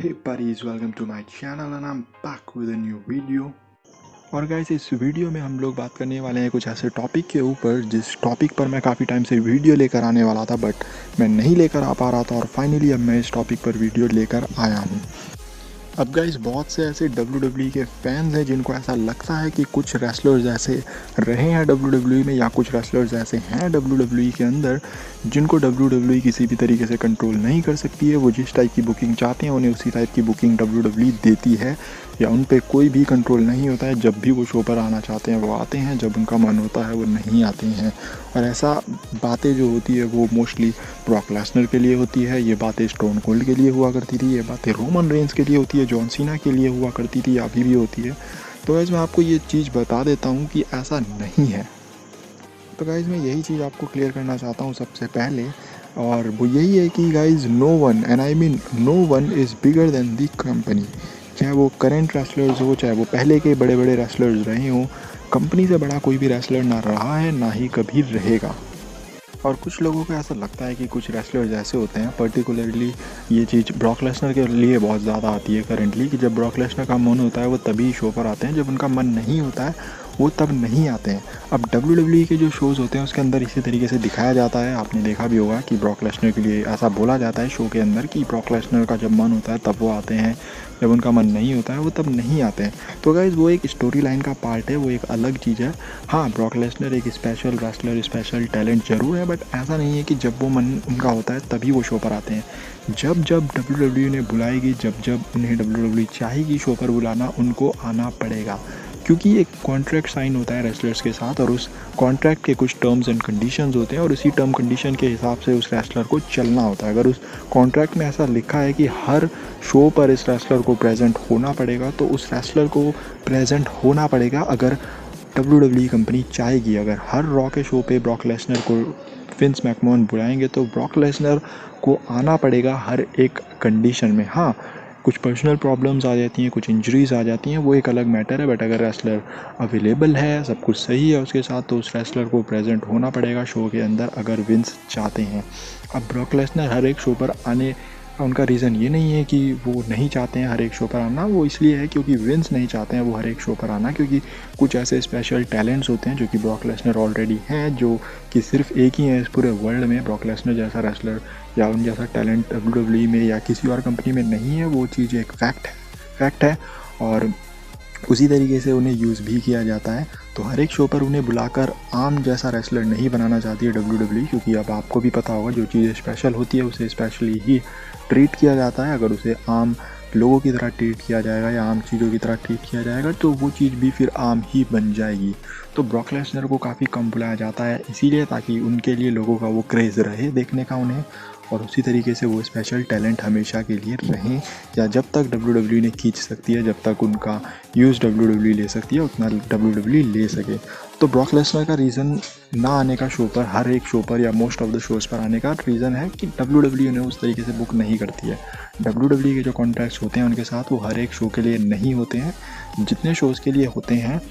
Hey buddies, welcome to my channel and I'm back with a new video। और guys इस video में हम लोग बात करने वाले हैं कुछ ऐसे टॉपिक के ऊपर जिस टॉपिक पर मैं काफ़ी टाइम से वीडियो लेकर आने वाला था बट मैं नहीं लेकर आ पा रहा था और फाइनली अब मैं इस टॉपिक पर वीडियो लेकर आया हूँ। अब गाइस बहुत से ऐसे WWE के फैंस हैं जिनको ऐसा लगता है कि कुछ रेसलर्स ऐसे रहे हैं WWE में या कुछ रेसलर्स ऐसे हैं WWE के अंदर जिनको WWE किसी भी तरीके से कंट्रोल नहीं कर सकती है। वो जिस टाइप की बुकिंग चाहते हैं उन्हें उसी टाइप की बुकिंग WWE देती है या उन पे कोई भी कंट्रोल नहीं होता है। जब भी वो शो पर आना चाहते हैं वो आते हैं, जब उनका मन होता है वो नहीं आते हैं। और ऐसा बातें जो होती है वो मोस्टली ब्रॉक लेसनर के लिए होती है, ये बातें स्टोन कोल्ड के लिए हुआ करती थी, ये बातें रोमन रेंस के लिए होती है, जॉन सीना के लिए हुआ करती थी, अभी भी होती है। तो गाइस मैं आपको ये चीज़ बता देता हूँ कि ऐसा नहीं है। तो गाइस मैं यही चीज़ आपको क्लियर करना चाहता हूँ सबसे पहले, और वो यही है कि guys no one and I mean no one is bigger than the company. चाहे वो करेंट रेसलर्स हो, चाहे वो पहले के बड़े बड़े रेसलर्स रहे हों, कंपनी से बड़ा कोई भी रेसलर ना रहा है ना ही कभी रहेगा। और कुछ लोगों को ऐसा लगता है कि कुछ रेसलर्स ऐसे होते हैं, पर्टिकुलरली ये चीज़ ब्रॉक लेसनर के लिए बहुत ज़्यादा आती है करेंटली, कि जब ब्रॉक लेसनर का मन होता है वो तभी शो पर आते हैं, जब उनका मन नहीं होता है वो तब नहीं आते हैं। अब WWE के जो शोज़ होते हैं उसके अंदर इसी तरीके से दिखाया जाता है, आपने देखा भी होगा कि ब्रॉक लेसनर के लिए ऐसा बोला जाता है शो के अंदर कि ब्रॉक लेसनर का जब मन होता है तब वो आते हैं, जब उनका मन नहीं होता है वो तब नहीं आते हैं। तो गाइज़ वो एक स्टोरी लाइन का पार्ट है, वो एक अलग चीज़ है। हाँ, ब्रॉक लेसनर एक स्पेशल रेसलर, स्पेशल टैलेंट ज़रूर है, बट ऐसा नहीं है कि जब वो मन उनका होता है तभी वो शो पर आते हैं। जब जब WWE ने बुलाएगी, जब जब उन्हें WWE चाहेगी शो पर बुलाना, उनको आना पड़ेगा, क्योंकि एक कॉन्ट्रैक्ट साइन होता है रेसलर्स के साथ और उस कॉन्ट्रैक्ट के कुछ टर्म्स एंड कंडीशंस होते हैं और उसी टर्म कंडीशन के हिसाब से उस रेसलर को चलना होता है। अगर उस कॉन्ट्रैक्ट में ऐसा लिखा है कि हर शो पर इस रेसलर को प्रेजेंट होना पड़ेगा, तो उस रेसलर को प्रेजेंट होना पड़ेगा अगर WWE कंपनी चाहेगी। अगर हर रॉ के शो पे ब्रॉक लेसनर को विंस मैकमोहन बुलाएंगे तो ब्रॉक लेसनर को आना पड़ेगा हर एक कंडीशन में। हाँ, कुछ पर्सनल प्रॉब्लम्स आ जाती हैं, कुछ इंजरीज आ जाती हैं, वो एक अलग मैटर है, बट अगर रेसलर अवेलेबल है, सब कुछ सही है उसके साथ, तो उस रेसलर को प्रेजेंट होना पड़ेगा शो के अंदर अगर विंस चाहते हैं। अब ब्रॉक लेसनर हर एक शो पर आने का उनका रीज़न ये नहीं है कि वो नहीं चाहते हैं हर एक शो पर आना, वो इसलिए है क्योंकि विंस नहीं चाहते हैं वो हर एक शो पर आना, क्योंकि कुछ ऐसे स्पेशल टैलेंट्स होते हैं जो कि ब्रॉक लेसनर ऑलरेडी हैं, जो कि सिर्फ एक ही है इस पूरे वर्ल्ड में। ब्रॉक लेसनर जैसा रेसलर या उन जैसा टैलेंट WWE में या किसी और कंपनी में नहीं है, वो चीज़ एक फैक्ट है और उसी तरीके से उन्हें यूज़ भी किया जाता है। तो हर एक शो पर उन्हें बुलाकर आम जैसा रेसलर नहीं बनाना चाहती है WWE, क्योंकि अब आपको भी पता होगा जो चीज़ स्पेशल होती है उसे स्पेशली ही ट्रीट किया जाता है। अगर उसे आम लोगों की तरह ट्रीट किया जाएगा या आम चीज़ों की तरह ट्रीट किया जाएगा तो वो चीज़ भी फिर आम ही बन जाएगी। तो ब्रॉक लेसनर को काफ़ी कम बुलाया जाता है इसीलिए, ताकि उनके लिए लोगों का वो क्रेज़ रहे देखने का उन्हें, और उसी तरीके से वो स्पेशल टैलेंट हमेशा के लिए रहें, या जब तक WWE ने खींच सकती है, जब तक उनका यूज़ WWE ले सकती है उतना WWE ले सके। तो ब्रॉक लेसनर का रीज़न ना आने का शो पर, हर एक शो पर या मोस्ट ऑफ द शोज़ पर आने का रीज़न है कि WWE उन्हें उस तरीके से बुक नहीं करती है। WWE के जो कॉन्ट्रैक्ट्स होते हैं उनके साथ वो हर एक शो के लिए नहीं होते हैं, जितने शोज़ के लिए होते हैं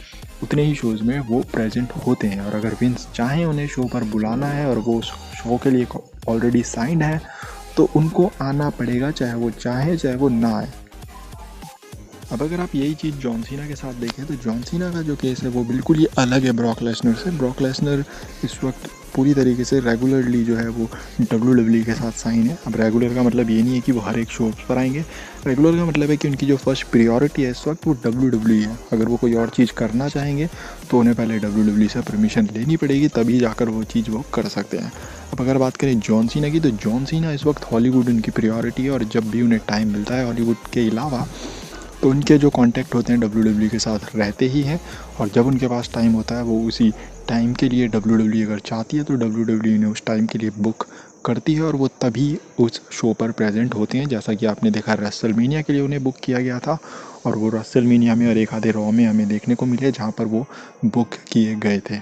उतने ही शोज़ में वो प्रेजेंट होते हैं। और अगर विंस चाहें उन्हें शो पर बुलाना है और वो उस शो के लिए ऑलरेडी साइंड है तो उनको आना पड़ेगा, चाहे वो चाहे चाहे वो ना आए। अब अगर आप यही चीज़ जॉन सीना के साथ देखें तो जॉन सीना का जो केस है वो बिल्कुल ही अलग है ब्रॉक लेसनर से। ब्रॉक लेसनर इस वक्त पूरी तरीके से रेगुलरली जो है वो WWE के साथ साइन है। अब रेगुलर का मतलब ये नहीं है कि वो हर एक शो पर आएंगे, रेगुलर का मतलब है कि उनकी जो फर्स्ट प्रियोरिटी है इस वक्त वो WWE है। अगर वो कोई और चीज़ करना चाहेंगे तो उन्हें पहले WWE से परमिशन लेनी पड़ेगी, तभी जाकर वो चीज़ वो कर सकते हैं। अब अगर बात करें जॉन सीना की, तो जॉन सीना इस वक्त हॉलीवुड उनकी प्रियोरिटी है, और जब भी उन्हें टाइम मिलता है हॉलीवुड के अलावा तो उनके जो कॉन्टैक्ट होते हैं WWE के साथ रहते ही हैं, और जब उनके पास टाइम होता है वो उसी टाइम के लिए WWE अगर चाहती है तो WWE ने उस टाइम के लिए बुक करती है और वो तभी उस शो पर प्रेजेंट होते हैं। जैसा कि आपने देखा रेसलमेनिया के लिए उन्हें बुक किया गया था, और वो रेसलमेनिया में और एक आधे रॉ में हमें देखने को मिले जहाँ पर वो बुक किए गए थे।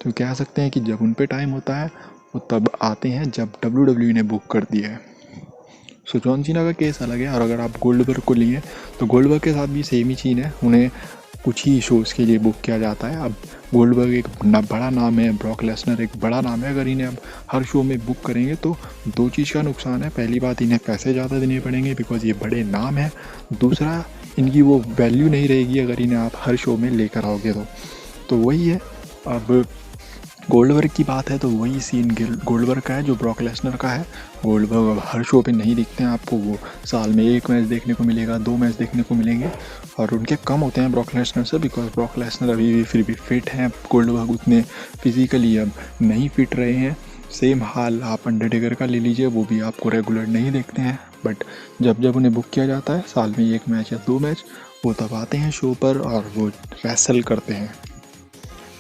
तो कह सकते हैं कि जब उन पर टाइम होता है वो तब आते हैं जब WWE ने बुक कर दिया है। सो जॉन सीना का केस अलग है। और अगर आप गोल्डबर्ग को लिए तो गोल्डबर्ग के साथ भी सेम ही चीज़ है, उन्हें कुछ ही शोज़ के लिए बुक किया जाता है। अब गोल्डबर्ग एक बड़ा नाम है, ब्रॉक लेसनर एक बड़ा नाम है, अगर इन्हें अब हर शो में बुक करेंगे तो दो चीज़ का नुकसान है। पहली बात, इन्हें पैसे ज़्यादा देने पड़ेंगे बिकॉज़ ये बड़े नाम है। दूसरा, इनकी वो वैल्यू नहीं रहेगी अगर इन्हें आप हर शो में लेकर आओगे तो वही है। अब गोल्डबर्ग की बात है तो वही सीन गोल्डबर्ग का है जो ब्रॉक लेसनर का है। गोल्डबर्ग अब हर शो पे नहीं दिखते हैं, आपको वो साल में 1 मैच देखने को मिलेगा, 2 मैच देखने को मिलेंगे, और उनके कम होते हैं ब्रॉक लेसनर से बिकॉज ब्रॉक लेसनर अभी भी फिर भी फिट हैं। गोल्डबर्ग उतने फिजिकली अब नहीं फिट रहे हैं। सेम हाल आप अंडरटेकर का ले लीजिए, वो भी आपको रेगुलर नहीं देखते हैं, बट जब उन्हें बुक किया जाता है साल में 1 मैच या 2 मैच, वो तब आते हैं शो पर और वो रेसल करते हैं।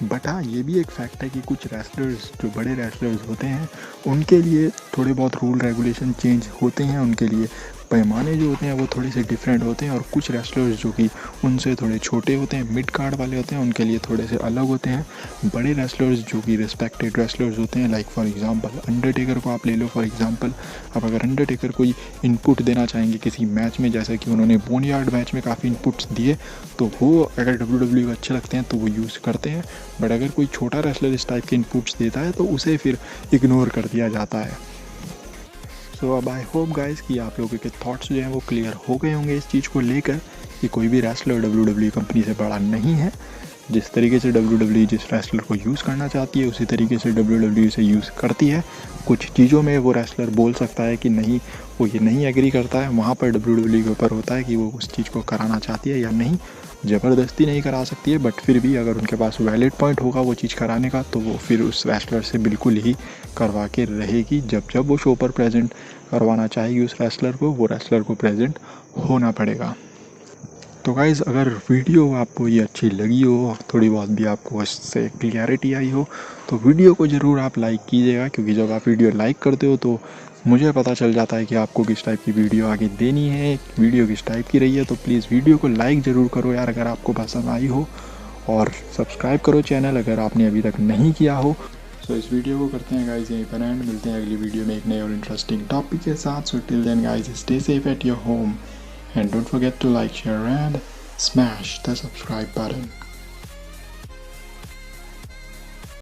बट हाँ, ये भी एक फैक्ट है कि कुछ रेसलर्स जो बड़े रेसलर्स होते हैं उनके लिए थोड़े बहुत रूल रेगुलेशन चेंज होते हैं, उनके लिए पैमाने जो होते हैं वो थोड़े से डिफरेंट होते हैं, और कुछ रेसलर्स जो कि उनसे थोड़े छोटे होते हैं, मिड कार्ड वाले होते हैं, उनके लिए थोड़े से अलग होते हैं। बड़े रेसलर्स जो कि रिस्पेक्टेड रेसलर्स होते हैं, लाइक फॉर एग्जांपल अंडरटेकर को आप ले लो फॉर एग्जांपल। अब अगर अंडरटेकर कोई इनपुट देना चाहेंगे किसी मैच में, जैसे कि उन्होंने बोनयार्ड मैच में काफ़ी इनपुट्स दिए, तो वो अगर WWE को अच्छे लगते हैं तो वो यूज़ करते हैं। बट अगर कोई छोटा रेसलर इस टाइप के इनपुट्स देता है तो उसे फिर इग्नोर कर दिया जाता है। सो अब आई होप गाइस कि आप लोगों के थॉट्स जो हैं वो क्लियर हो गए होंगे इस चीज़ को लेकर कि कोई भी रेसलर WWE कंपनी से बड़ा नहीं है। जिस तरीके से WWE जिस रेसलर को यूज़ करना चाहती है उसी तरीके से WWE से यूज़ करती है। कुछ चीज़ों में वो रेसलर बोल सकता है कि नहीं, वो ये नहीं एग्री करता है, वहाँ पर WWE के ऊपर होता है कि वो उस चीज़ को कराना चाहती है या नहीं। ज़बरदस्ती नहीं करा सकती है, बट फिर भी अगर उनके पास वैलिड पॉइंट होगा वो चीज़ कराने का तो वो फिर उस रेसलर से बिल्कुल ही करवा के रहेगी। जब वो शो पर प्रेजेंट करवाना चाहेगी उस रेसलर को, वो रेसलर को प्रेजेंट होना पड़ेगा। तो गाइज़, अगर वीडियो आपको ये अच्छी लगी हो, थोड़ी बहुत भी आपको इससे क्लियरिटी आई हो, तो वीडियो को ज़रूर आप लाइक कीजिएगा, क्योंकि जब आप वीडियो लाइक करते हो तो मुझे पता चल जाता है कि आपको किस टाइप की वीडियो आगे देनी है, वीडियो किस टाइप की रही है। तो प्लीज़ वीडियो को लाइक ज़रूर करो यार अगर आपको पसंद आई हो, और सब्सक्राइब करो चैनल अगर आपने अभी तक नहीं किया हो। सो इस वीडियो को करते हैं गाइज़ यहीं पर एंड, मिलते हैं अगली वीडियो में एक नए और इंटरेस्टिंग टॉपिक के साथ। So till then guys, stay safe at your home and don't forget to like, share and smash the subscribe button.